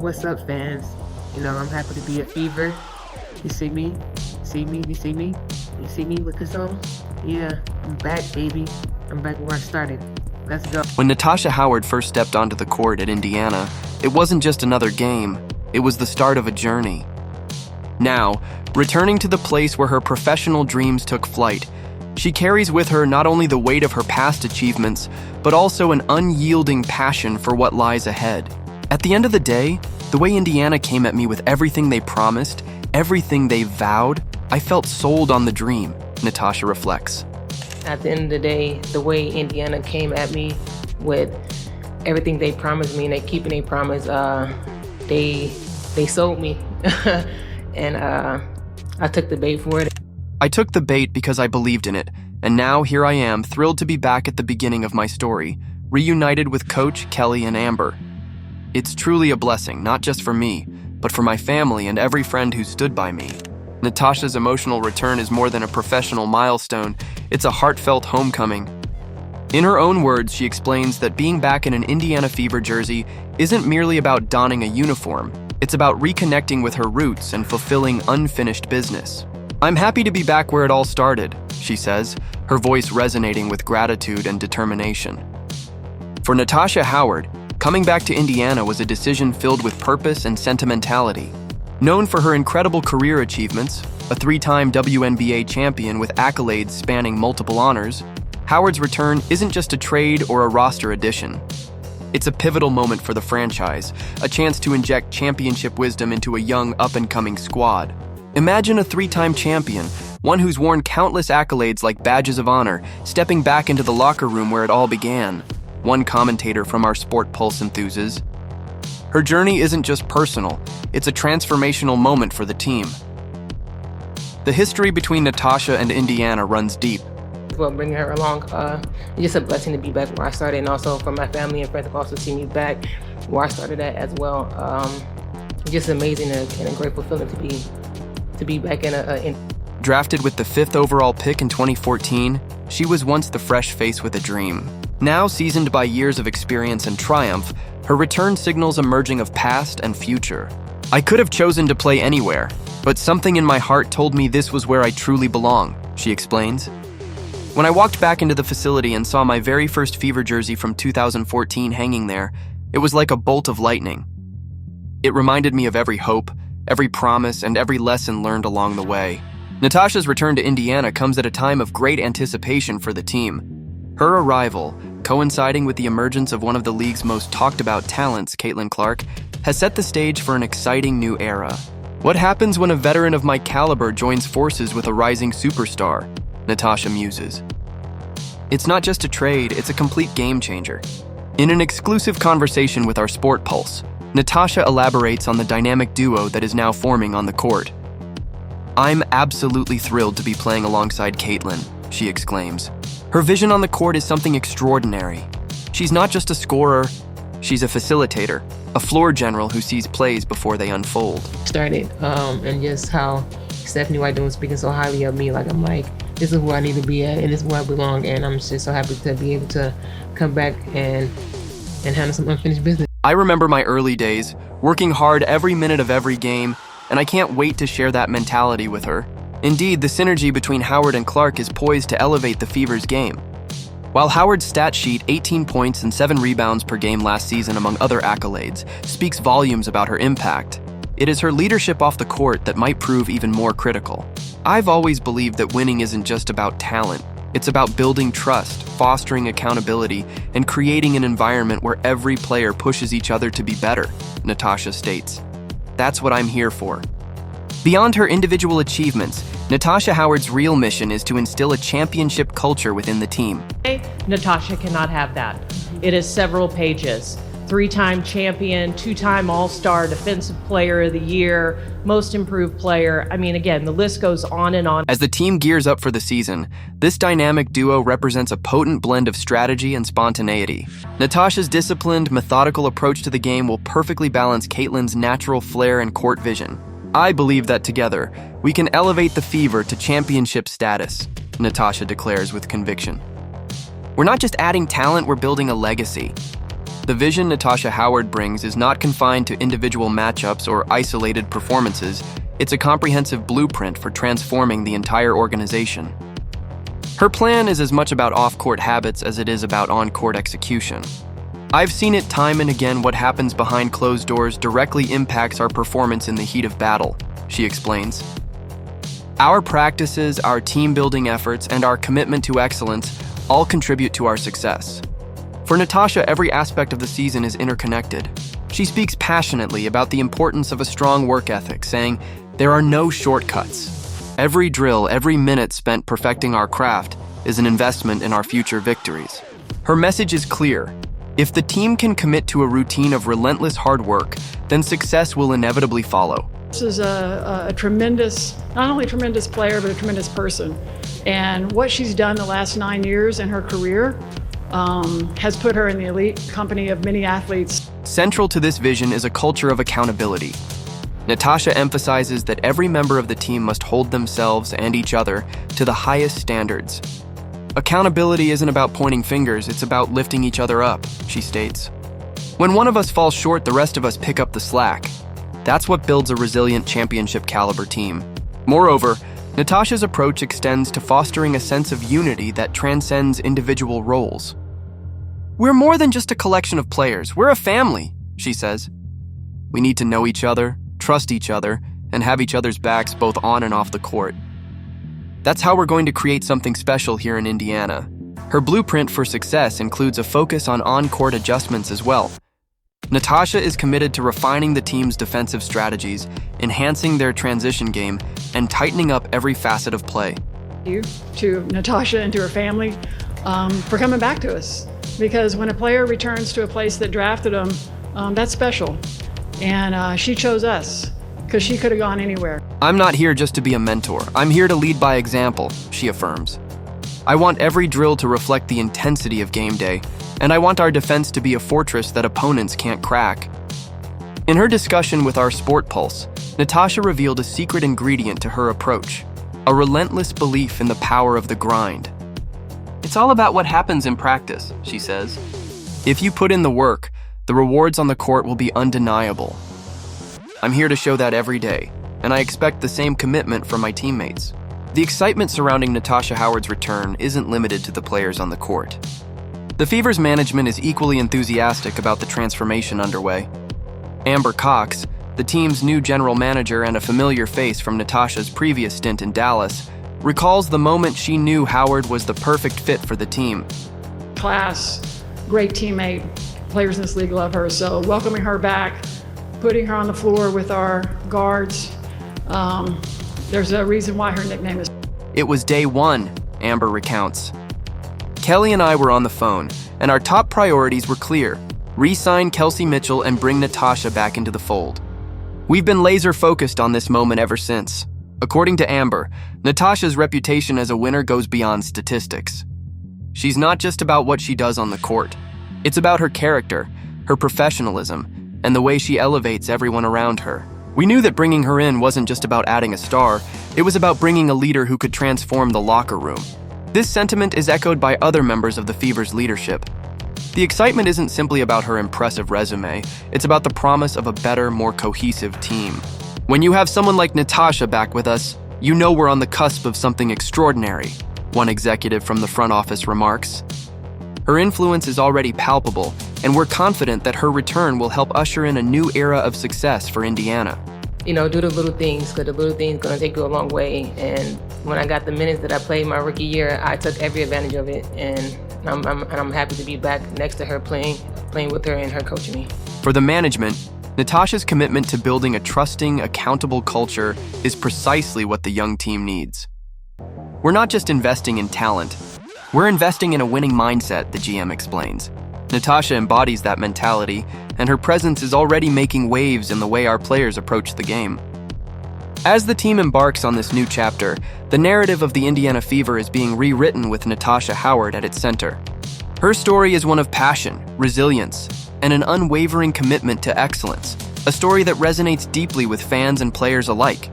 What's up, fans? I'm happy to be a Fever. You see me? See me? You see me? You see me with this on? Yeah, I'm back, baby. I'm back where I started. Let's go. When Natasha Howard first stepped onto the court at Indiana, it wasn't just another game, it was the start of a journey. Now, returning to the place where her professional dreams took flight, she carries with her not only the weight of her past achievements, but also an unyielding passion for what lies ahead. At the end of the day, the way Indiana came at me with everything they promised, everything they vowed, I felt sold on the dream, Natasha reflects. At the end of the day, the way Indiana came at me with everything they promised me and they keeping their promise, they sold me. And I took the bait for it. I took the bait because I believed in it, and now here I am, thrilled to be back at the beginning of my story, reunited with Coach, Kelly, and Amber. It's truly a blessing, not just for me, but for my family and every friend who stood by me. Natasha's emotional return is more than a professional milestone, it's a heartfelt homecoming. In her own words, she explains that being back in an Indiana Fever jersey isn't merely about donning a uniform, it's about reconnecting with her roots and fulfilling unfinished business. I'm happy to be back where it all started, she says, her voice resonating with gratitude and determination. For Natasha Howard, coming back to Indiana was a decision filled with purpose and sentimentality. Known for her incredible career achievements, a three-time WNBA champion with accolades spanning multiple honors, Howard's return isn't just a trade or a roster addition. It's a pivotal moment for the franchise, a chance to inject championship wisdom into a young, up-and-coming squad. Imagine a three-time champion, one who's worn countless accolades like badges of honor, stepping back into the locker room where it all began. One commentator from our Sport Pulse enthuses. Her journey isn't just personal, it's a transformational moment for the team. The history between Natasha and Indiana runs deep. Well, bringing her along, it's just a blessing to be back where I started, and also for my family and friends to also see me back where I started at as well. Just amazing and a grateful feeling to be back in. Drafted with the 5th overall pick in 2014, she was once the fresh face with a dream. Now seasoned by years of experience and triumph, her return signals a merging of past and future. I could have chosen to play anywhere, but something in my heart told me this was where I truly belong, she explains. When I walked back into the facility and saw my very first Fever jersey from 2014 hanging there, it was like a bolt of lightning. It reminded me of every hope, every promise, and every lesson learned along the way. Natasha's return to Indiana comes at a time of great anticipation for the team. Her arrival, coinciding with the emergence of one of the league's most talked-about talents, Caitlin Clark, has set the stage for an exciting new era. What happens when a veteran of my caliber joins forces with a rising superstar? Natasha muses. It's not just a trade, it's a complete game changer. In an exclusive conversation with our Sport Pulse, Natasha elaborates on the dynamic duo that is now forming on the court. I'm absolutely thrilled to be playing alongside Caitlin, she exclaims. Her vision on the court is something extraordinary. She's not just a scorer, she's a facilitator, a floor general who sees plays before they unfold. Started, and just how Stephanie White was speaking so highly of me, I'm like, this is where I need to be at, and this is where I belong, and I'm just so happy to be able to come back and handle some unfinished business. I remember my early days, working hard every minute of every game, and I can't wait to share that mentality with her. Indeed, the synergy between Howard and Clark is poised to elevate the Fever's game. While Howard's stat sheet, 18 points and 7 rebounds per game last season among other accolades, speaks volumes about her impact, it is her leadership off the court that might prove even more critical. I've always believed that winning isn't just about talent, it's about building trust, fostering accountability, and creating an environment where every player pushes each other to be better, Natasha states. That's what I'm here for. Beyond her individual achievements, Natasha Howard's real mission is to instill a championship culture within the team. Natasha cannot have that. It is several pages. 3-time champion, 2-time All-Star, Defensive Player of the Year, Most Improved Player. I mean, again, the list goes on and on. As the team gears up for the season, this dynamic duo represents a potent blend of strategy and spontaneity. Natasha's disciplined, methodical approach to the game will perfectly balance Caitlin's natural flair and court vision. I believe that together, we can elevate the Fever to championship status, Natasha declares with conviction. We're not just adding talent, we're building a legacy. The vision Natasha Howard brings is not confined to individual matchups or isolated performances. It's a comprehensive blueprint for transforming the entire organization. Her plan is as much about off-court habits as it is about on-court execution. I've seen it time and again. What happens behind closed doors directly impacts our performance in the heat of battle, she explains. Our practices, our team-building efforts, and our commitment to excellence all contribute to our success. For Natasha, every aspect of the season is interconnected. She speaks passionately about the importance of a strong work ethic, saying, "There are no shortcuts. Every drill, every minute spent perfecting our craft is an investment in our future victories." Her message is clear. If the team can commit to a routine of relentless hard work, then success will inevitably follow. This is a tremendous, not only a tremendous player, but a tremendous person. And what she's done the last 9 years in her career has put her in the elite company of many athletes. Central to this vision is a culture of accountability. Natasha emphasizes that every member of the team must hold themselves and each other to the highest standards. Accountability isn't about pointing fingers, it's about lifting each other up, she states. When one of us falls short, the rest of us pick up the slack. That's what builds a resilient championship-caliber team. Moreover, Natasha's approach extends to fostering a sense of unity that transcends individual roles. "We're more than just a collection of players, we're a family," she says. "We need to know each other, trust each other, and have each other's backs both on and off the court. That's how we're going to create something special here in Indiana." Her blueprint for success includes a focus on-court adjustments as well. Natasha is committed to refining the team's defensive strategies, enhancing their transition game, and tightening up every facet of play. You to Natasha and to her family for coming back to us. Because when a player returns to a place that drafted them, that's special. And she chose us because she could have gone anywhere. "I'm not here just to be a mentor. I'm here to lead by example," she affirms. "I want every drill to reflect the intensity of game day, and I want our defense to be a fortress that opponents can't crack." In her discussion with our Sport Pulse, Natasha revealed a secret ingredient to her approach: a relentless belief in the power of the grind. "It's all about what happens in practice," she says. "If you put in the work, the rewards on the court will be undeniable. I'm here to show that every day, and I expect the same commitment from my teammates." The excitement surrounding Natasha Howard's return isn't limited to the players on the court. The Fever's management is equally enthusiastic about the transformation underway. Amber Cox, the team's new general manager and a familiar face from Natasha's previous stint in Dallas, recalls the moment she knew Howard was the perfect fit for the team. Class, great teammate, players in this league love her, so welcoming her back, putting her on the floor with our guards, there's a reason why her nickname is. "It was day one," Amber recounts. "Kelly and I were on the phone, and our top priorities were clear: re-sign Kelsey Mitchell and bring Natasha back into the fold. We've been laser-focused on this moment ever since." According to Amber, Natasha's reputation as a winner goes beyond statistics. She's not just about what she does on the court. It's about her character, her professionalism, and the way she elevates everyone around her. We knew that bringing her in wasn't just about adding a star, it was about bringing a leader who could transform the locker room. This sentiment is echoed by other members of the Fever's leadership. The excitement isn't simply about her impressive resume, it's about the promise of a better, more cohesive team. "When you have someone like Natasha back with us, you know we're on the cusp of something extraordinary," one executive from the front office remarks. Her influence is already palpable, and we're confident that her return will help usher in a new era of success for Indiana. Do the little things, because the little things going to take you a long way. And when I got the minutes that I played my rookie year, I took every advantage of it, and I'm happy to be back next to her, playing with her and her coaching me. For the management, Natasha's commitment to building a trusting, accountable culture is precisely what the young team needs. "We're not just investing in talent, we're investing in a winning mindset," the GM explains. Natasha embodies that mentality, and her presence is already making waves in the way our players approach the game. As the team embarks on this new chapter, the narrative of the Indiana Fever is being rewritten with Natasha Howard at its center. Her story is one of passion, resilience, and an unwavering commitment to excellence, a story that resonates deeply with fans and players alike.